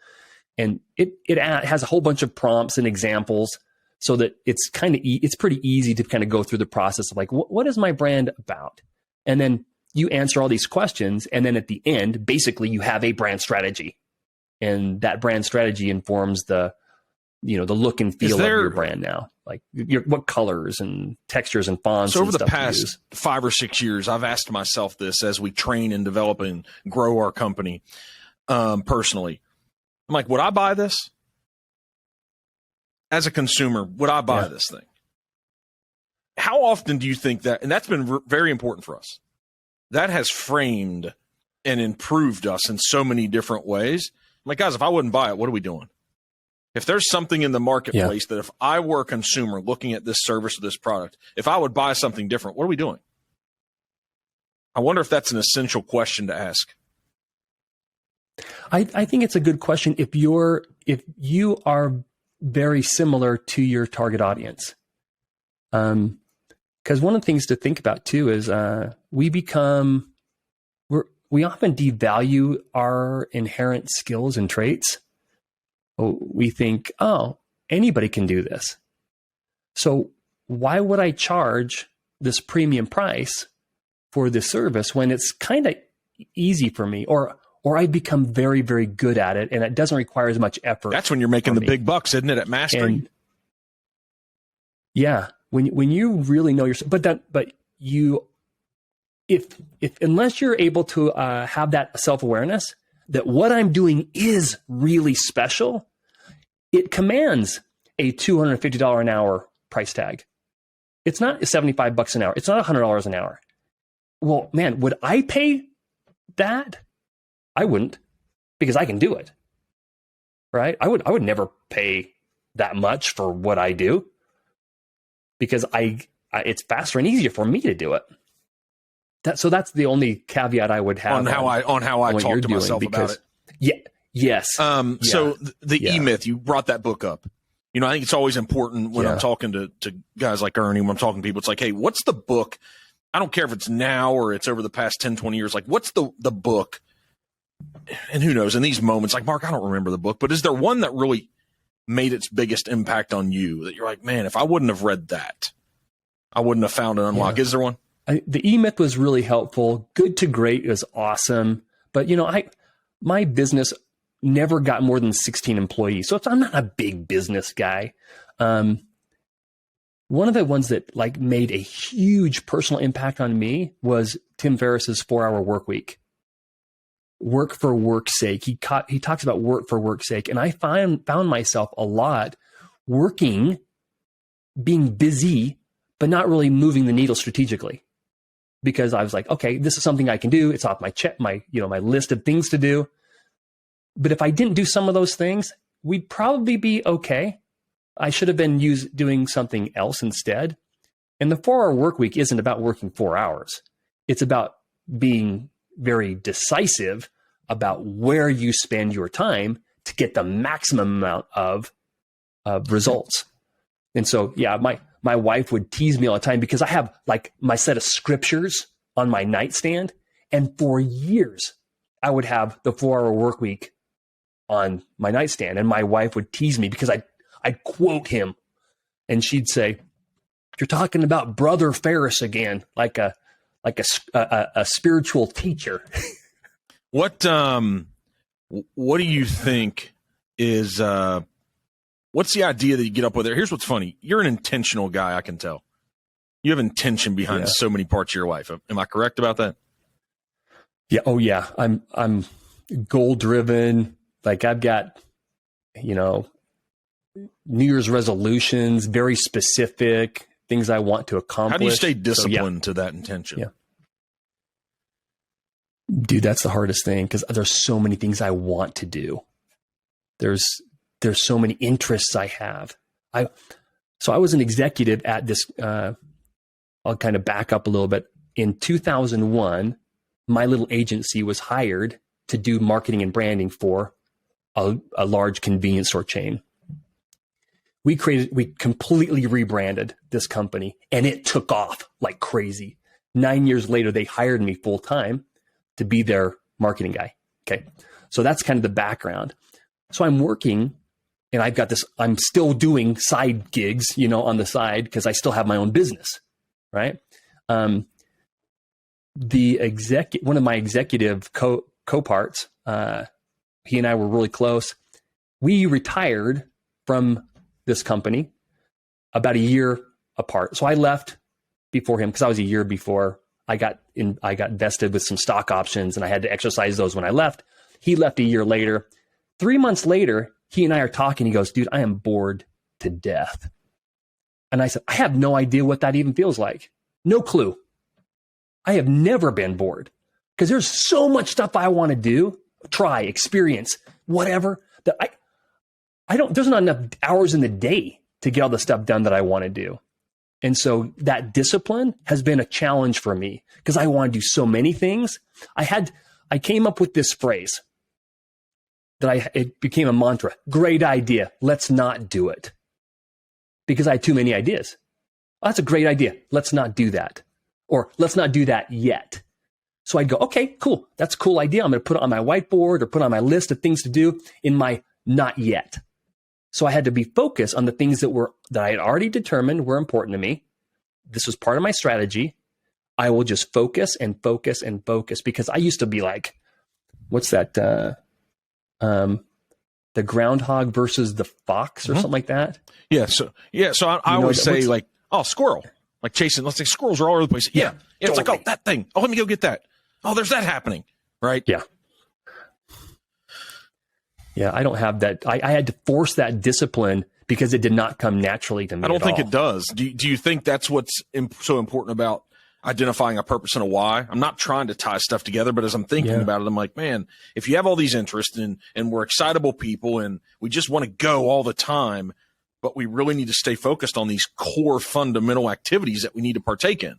And it has a whole bunch of prompts and examples, so that it's it's pretty easy to kind of go through the process of, like, what is my brand about? And then you answer all these questions. And then at the end, basically you have a brand strategy, and that brand strategy informs the look and feel of your brand now. Like, what colors and textures and fonts. So over the past 5 or 6 years, I've asked myself this as we train and develop and grow our company personally. I'm like, would I buy this? As a consumer, would I buy this thing? How often do you think that, and that's been very important for us, that has framed and improved us in so many different ways? I'm like, guys, if I wouldn't buy it, what are we doing? If there's something in the marketplace that if I were a consumer looking at this service or this product, if I would buy something different, what are we doing? I wonder if that's an essential question to ask. I think it's a good question if you are very similar to your target audience. Because one of the things to think about too is we often devalue our inherent skills and traits. We think, oh, anybody can do this. So why would I charge this premium price for this service when it's kind of easy for me, or I become very, very good at it, and it doesn't require as much effort? That's when you're making the big bucks, isn't it, at mastery? And yeah, when you really know yourself, unless you're able to have that self-awareness that what I'm doing is really special, it commands a $250 an hour price tag. It's not $75 an hour. It's not $100 an hour. well, man, would I pay that? I wouldn't, because I can do it. Right? I would never pay that much for what I do, because it's faster and easier for me to do it. So that's the only caveat I would have on how I talk to myself about it. Yeah. Yes. So the EMyth, you brought that book up. You know, I think it's always important when I'm talking to guys like Ernie, when I'm talking to people, it's like, hey, what's the book? I don't care if it's now or it's over the past 10, 20 years. Like, what's the book? And who knows, in these moments, like, Mark, I don't remember the book, but is there one that really made its biggest impact on you that you're like, man, if I wouldn't have read that, I wouldn't have found an unlock? Is there one? The EMyth was really helpful. Good to Great was awesome. But, you know, my business never got more than 16 employees. So I'm not a big business guy. One of the ones that like made a huge personal impact on me was Tim Ferriss's 4-Hour Work Week. Work for work's sake. He talks about work for work's sake. And I found myself a lot working, being busy, but not really moving the needle strategically, because I was like, okay, this is something I can do. It's off my my list of things to do. But if I didn't do some of those things, we'd probably be okay. I should have been doing something else instead. And the 4-Hour Work Week isn't about working 4 hours. It's about being very decisive about where you spend your time to get the maximum amount of results. And so, yeah, my wife would tease me all the time because I have like my set of scriptures on my nightstand. And for years, I would have the 4-Hour Work Week on my nightstand. And my wife would tease me because I'd quote him. And she'd say, "You're talking about Brother Ferris again," like a spiritual teacher. What do you think is what's the idea that you get up with there? Here's what's funny. You're an intentional guy, I can tell. You have intention behind so many parts of your life. Am I correct about that? Yeah. Oh yeah. I'm goal driven. Like I've got, New Year's resolutions, very specific things I want to accomplish. How do you stay disciplined to that intention? Yeah. Dude, that's the hardest thing, because there's so many things I want to do. There's so many interests I have. So I was an executive at this, I'll kind of back up a little bit. In 2001, my little agency was hired to do marketing and branding for a large convenience store chain. We completely rebranded this company, and it took off like crazy. 9 years later, they hired me full time to be their marketing guy. Okay. So that's kind of the background. So I'm working, and I've got this, I'm still doing side gigs, on the side, because I still have my own business. Right. One of my executive co-parts, he and I were really close. We retired from this company about a year apart. So I left before him, because I was a year before. I got vested with some stock options, and I had to exercise those when I left. He left a year later. 3 months later, he and I are talking. He goes, "Dude, I am bored to death." And I said, "I have no idea what that even feels like. No clue. I have never been bored, because there's so much stuff I want to do, try, experience, whatever, that there's not enough hours in the day to get all the stuff done that I want to do." And so that discipline has been a challenge for me, because I want to do so many things. I came up with this phrase that it became a mantra. Great idea. Let's not do it. Because I had too many ideas. Oh, that's a great idea. Let's not do that. Or let's not do that yet. So I'd go, okay, cool. That's a cool idea. I'm going to put it on my whiteboard or put on my list of things to do in my not yet. So I had to be focused on the things that I had already determined were important to me. This was part of my strategy. I will just focus and focus and focus, because I used to be like, what's that? The groundhog versus the fox or something like that. Yeah. So I always say like, oh, squirrel, like chasing. Let's say squirrels are all over the place. Yeah. It's like, oh, that thing. Oh, let me go get that. Oh, there's that happening. Right. Yeah. Yeah, I don't have that. I had to force that discipline, because it did not come naturally to me. I don't think it does. Do you think that's what's so important about identifying a purpose and a why. I'm not trying to tie stuff together, but as I'm thinking about it, I'm like, man, if you have all these interests and we're excitable people and we just want to go all the time, but we really need to stay focused on these core fundamental activities that we need to partake in.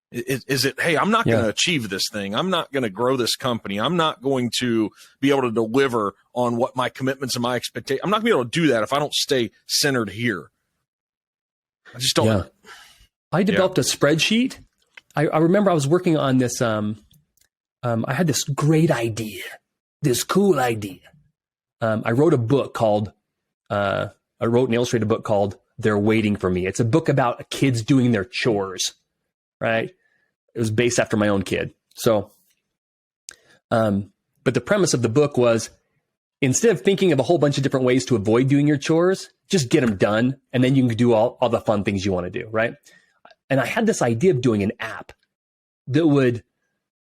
Is it, hey, I'm not going to achieve this thing. I'm not going to grow this company. I'm not going to be able to deliver on what my commitments and my expectations. I'm not going to be able to do that if I don't stay centered here. I just don't. Yeah. I developed a spreadsheet. I remember I was working on this. I had this great idea, this cool idea. I wrote a book called, I wrote an illustrated book called They're Waiting for Me. It's a book about kids doing their chores, right? It was based after my own kid. So, but the premise of the book was, instead of thinking of a whole bunch of different ways to avoid doing your chores, just get them done. And then you can do all the fun things you want to do, right? And I had this idea of doing an app that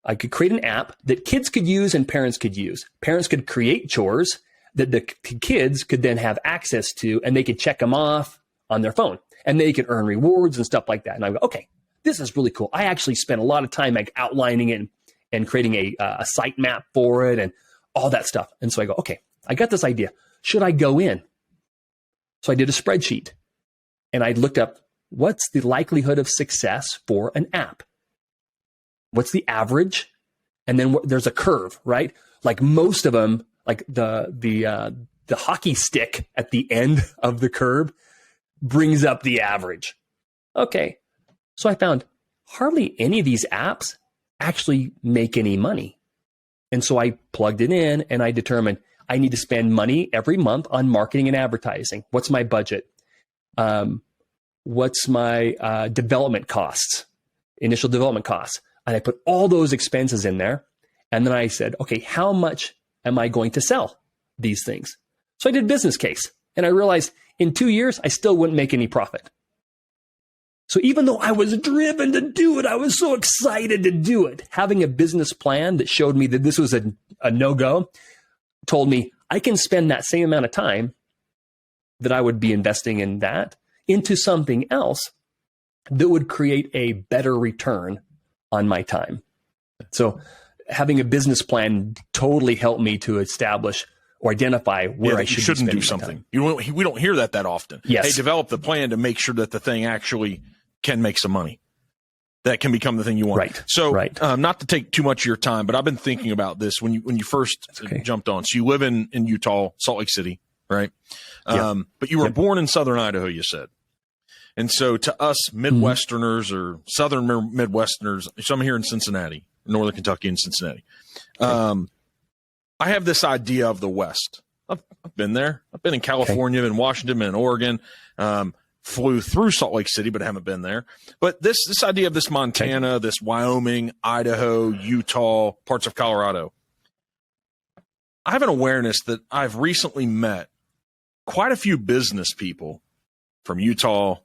I could create an app that kids could use and parents could use. Parents could create chores that the kids could then have access to, and they could check them off on their phone, and they could earn rewards and stuff like that. And I go, okay, this is really cool. I actually spent a lot of time like outlining it and creating a site map for it and all that stuff. And so I go, okay, I got this idea. Should I go in? So I did a spreadsheet and I looked up, what's the likelihood of success for an app? What's the average? And then there's a curve, right? Like most of them, like the hockey stick at the end of the curve brings up the average. Okay. So I found hardly any of these apps actually make any money. And so I plugged it in and I determined I need to spend money every month on marketing and advertising. What's my budget? What's my development costs, initial development costs? And I put all those expenses in there. And then I said, okay, how much am I going to sell these things? So I did a business case and I realized in 2 years, I still wouldn't make any profit. So even though I was driven to do it, I was so excited to do it. Having a business plan that showed me that this was a no-go told me I can spend that same amount of time that I would be investing in that into something else that would create a better return on my time. So having a business plan totally helped me to establish or identify where I shouldn't do something. We don't hear that often. Yes. Hey, develop the plan to make sure that the thing actually can make some money. That can become the thing you want. Right. So, not to take too much of your time, but I've been thinking about this when you first jumped on. So you live in Utah, Salt Lake City, right? But you were born in Southern Idaho, you said. And so to us Midwesterners or Southern Midwesterners, so I'm here in Cincinnati, Northern Kentucky and Cincinnati. I have this idea of the West. I've been there. I've been in California, in Washington, been in Oregon, flew through Salt Lake City, but haven't been there. But this idea of this Montana, this Wyoming, Idaho, Utah, parts of Colorado, I have an awareness that I've recently met quite a few business people from Utah,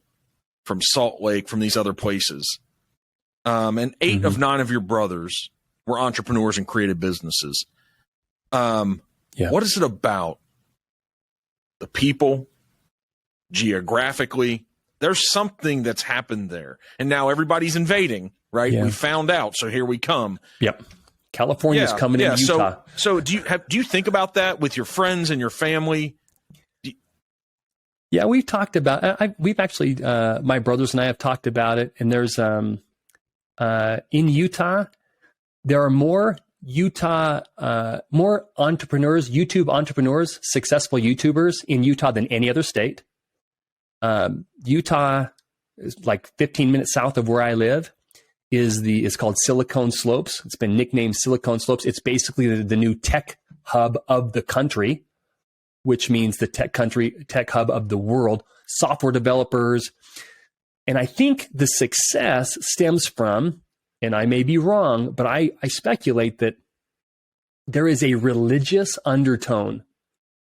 from Salt Lake, from these other places. And 8 of 9 of your brothers were entrepreneurs and created businesses. What is it about the people, geographically? There's something that's happened there. And now everybody's invading, right? We found out, so here we come. Yep. California's coming into Utah. So do you think about that with your friends and your family? Yeah, we've talked about. We've actually, my brothers and I have talked about it. And there's in Utah, there are more entrepreneurs, YouTube entrepreneurs, successful YouTubers in Utah than any other state. Utah is like 15 minutes south of where I live. Is called Silicon Slopes. It's been nicknamed Silicon Slopes. It's basically the new tech hub of the country, which means the tech hub of the world, software developers. And I think the success stems from, and I may be wrong, but I speculate that there is a religious undertone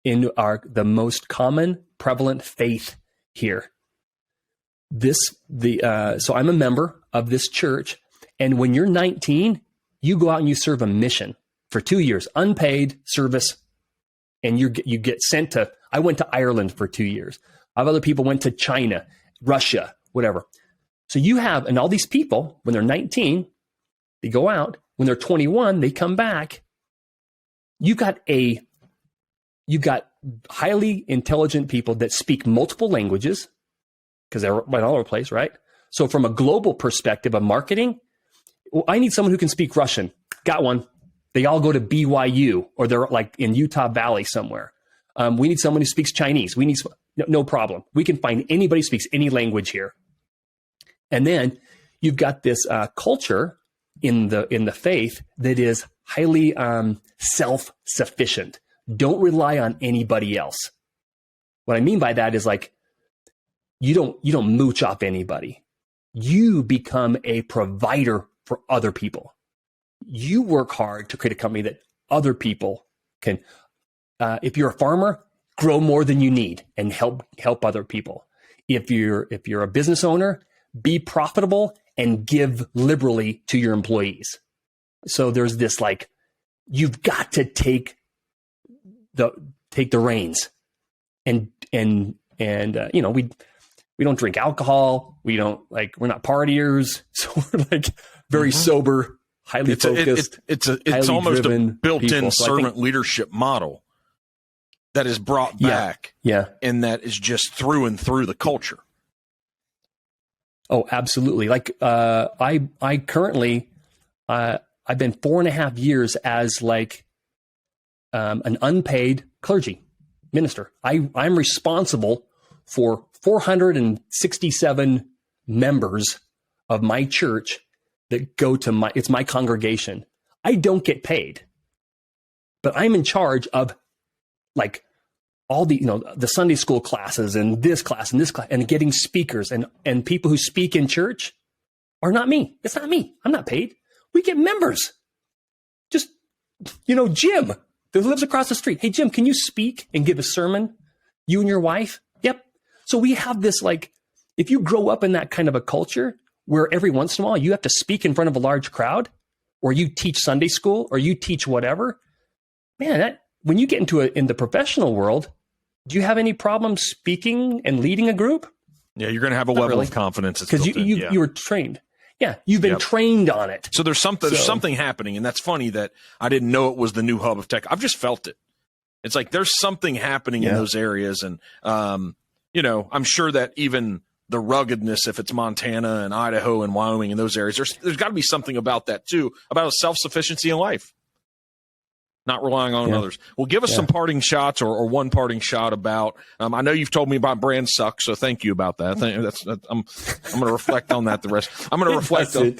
in the most common prevalent faith here. So I'm a member of this church, and when you're 19, you go out and you serve a mission for 2 years, unpaid service, and you get sent to. I went to Ireland for 2 years. Other people went to China, Russia, whatever. So you have, and all these people, when they're 19, they go out. When they're 21, they come back. You've got highly intelligent people that speak multiple languages because they're right all over the place, right? So from a global perspective of marketing, well, I need someone who can speak Russian. Got one. They all go to BYU or they're like in Utah Valley somewhere. We need someone who speaks Chinese. We need no problem. We can find anybody who speaks any language here. And then you've got this culture in the faith that is highly self-sufficient. Don't rely on anybody else. What I mean by that is like you don't mooch off anybody. You become a provider for other people. You work hard to create a company that other people can. If you're a farmer, grow more than you need and help other people. If you're a business owner, be profitable and give liberally to your employees. So there's this like, you've got to take the reins, and we don't drink alcohol. We're not partiers. So we're like very sober, highly focused. It's almost a built-in servant leadership model that is brought back. Yeah. And that is just through and through the culture. Oh, absolutely. Like, I currently, I've been 4.5 years as like, an unpaid clergy minister. I'm responsible for 467 members of my church that go to it's my congregation. I don't get paid, but I'm in charge of like all the, the Sunday school classes and this class and this class and getting speakers and people who speak in church are not me. It's not me. I'm not paid. We get members. Just, Jim that lives across the street. Hey, Jim, can you speak and give a sermon? You and your wife? Yep. So we have this, like, if you grow up in that kind of a culture where every once in a while you have to speak in front of a large crowd, or you teach Sunday school, or you teach whatever, man, when you get in the professional world, do you have any problem speaking and leading a group? Yeah, you're going to have a level of confidence because you were trained. Yeah, you've been trained on it. So there's something happening, and that's funny that I didn't know it was the new hub of tech. I've just felt it. It's like there's something happening in those areas, and I'm sure that even the ruggedness, if it's Montana and Idaho and Wyoming and those areas, there's got to be something about that too, about a self-sufficiency in life. Not relying on others. Well, give us some parting shots or one parting shot about. I know you've told me about brand suck, so thank you about that. I'm going to reflect on that. The rest, I'm going to reflect on.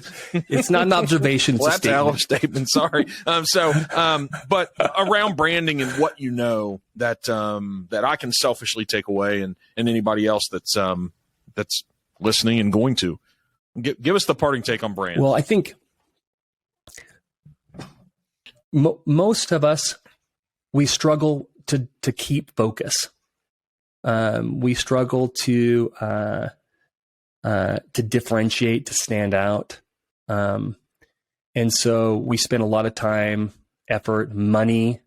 It's not an observation. Well, that's a statement. Sorry. But around branding and what that I can selfishly take away, and anybody else that's listening and going to give us the parting take on brand. Well, I think. Most of us, we struggle to keep focus. We struggle to differentiate, to stand out. And so we spend a lot of time, effort, money,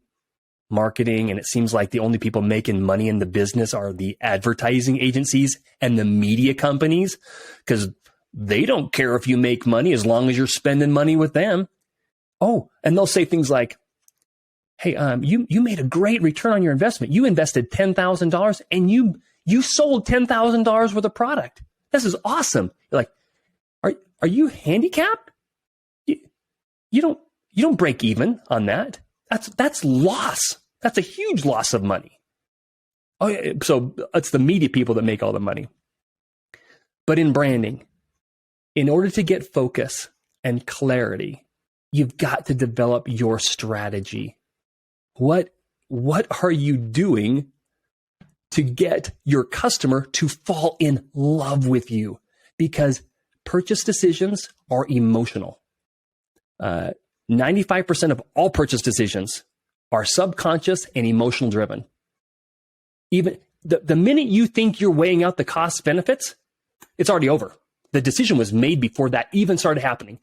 marketing, and it seems like the only people making money in the business are the advertising agencies and the media companies, because they don't care if you make money as long as you're spending money with them. Oh, and they'll say things like, hey, you made a great return on your investment. You invested $10,000 and you sold $10,000 worth of product. This is awesome. You're like, are you handicapped? You don't break even on that. That's loss. That's a huge loss of money. Oh, yeah, so it's the media people that make all the money. But in branding, in order to get focus and clarity, you've got to develop your strategy. What are you doing to get your customer to fall in love with you? Because purchase decisions are emotional. 95% of all purchase decisions are subconscious and emotional driven. Even the minute you think you're weighing out the cost benefits, it's already over. The decision was made before that even started happening.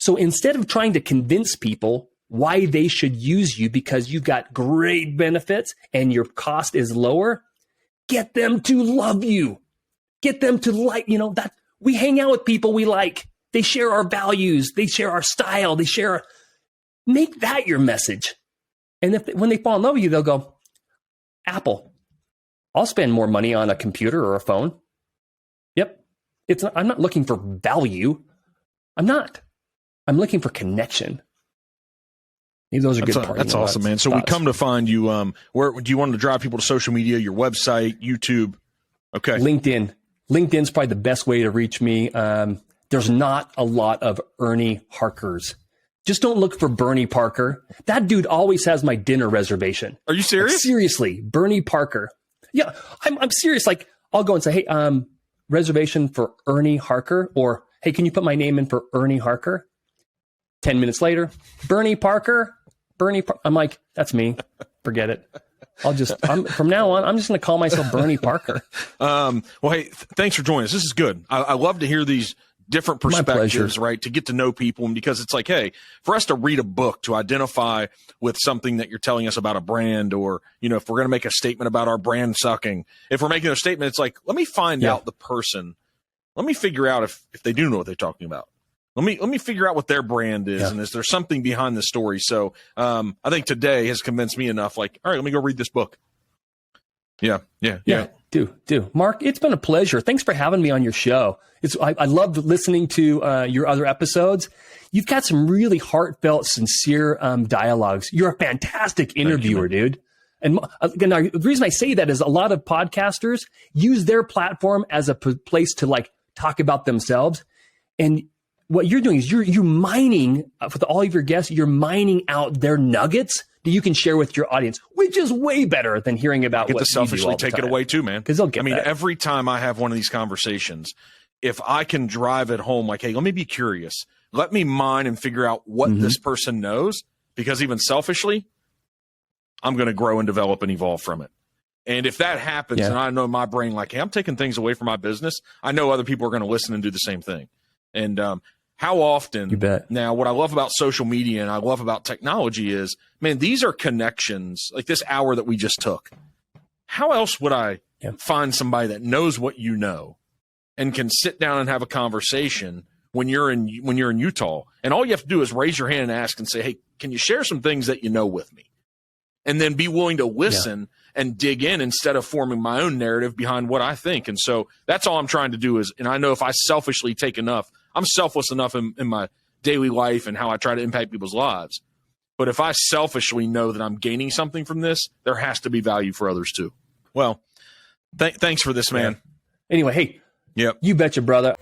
So instead of trying to convince people why they should use you because you've got great benefits and your cost is lower, get them to love you. Get them to like, that We hang out with people we like. They share our values. They share our style. Make that your message. And when they fall in love with you, they'll go, Apple, I'll spend more money on a computer or a phone. Yep. I'm not looking for value. I'm not. I'm looking for connection. Maybe those are good parts. That's awesome, man. So we come to find you. Where do you want to drive people to social media? Your website, YouTube? Okay. LinkedIn. LinkedIn's probably the best way to reach me. There's not a lot of Ernie Harkers. Just don't look for Bernie Parker. That dude always has my dinner reservation. Are you serious? Like, seriously, Bernie Parker. Yeah, I'm serious. Like, I'll go and say, hey, reservation for Ernie Harker, or hey, can you put my name in for Ernie Harker? 10 minutes later, Bernie Parker. I'm like, that's me. Forget it. From now on, I'm just going to call myself Bernie Parker. Well, hey, thanks for joining us. This is good. I love to hear these different perspectives, right? To get to know people. And because it's like, hey, for us to read a book, to identify with something that you're telling us about a brand, or, if we're going to make a statement about our brand sucking, if we're making a statement, it's like, let me find out the person. Let me figure out if they do know what they're talking about. Let me figure out what their brand is, and is there something behind the story? So I think today has convinced me enough. Like, all right, let me go read this book. Yeah. Do. Mark, it's been a pleasure. Thanks for having me on your show. I loved listening to your other episodes. You've got some really heartfelt, sincere dialogues. You're a fantastic interviewer, dude. And again, the reason I say that is a lot of podcasters use their platform as a place to like talk about themselves. And what you're doing is you're mining with all of your guests. You're mining out their nuggets that you can share with your audience, which is way better than hearing about what you do all the time. Selfishly take it away too, man. Because they'll get that. Every time I have one of these conversations, if I can drive it home, like, hey, let me be curious. Let me mine and figure out what this person knows, because even selfishly, I'm going to grow and develop and evolve from it. And if that happens, and I know in my brain, like, hey, I'm taking things away from my business, I know other people are going to listen and do the same thing. And how often, you bet. Now, what I love about social media and I love about technology is, man, these are connections, like this hour that we just took. How else would I find somebody that knows what you know and can sit down and have a conversation when you're in Utah? And all you have to do is raise your hand and ask and say, hey, can you share some things that you know with me? And then be willing to listen and dig in instead of forming my own narrative behind what I think. And so that's all I'm trying to do is, and I know if I selfishly take enough, I'm selfless enough in my daily life and how I try to impact people's lives. But if I selfishly know that I'm gaining something from this, there has to be value for others too. Well, thanks for this, man. Anyway, hey, you betcha, brother.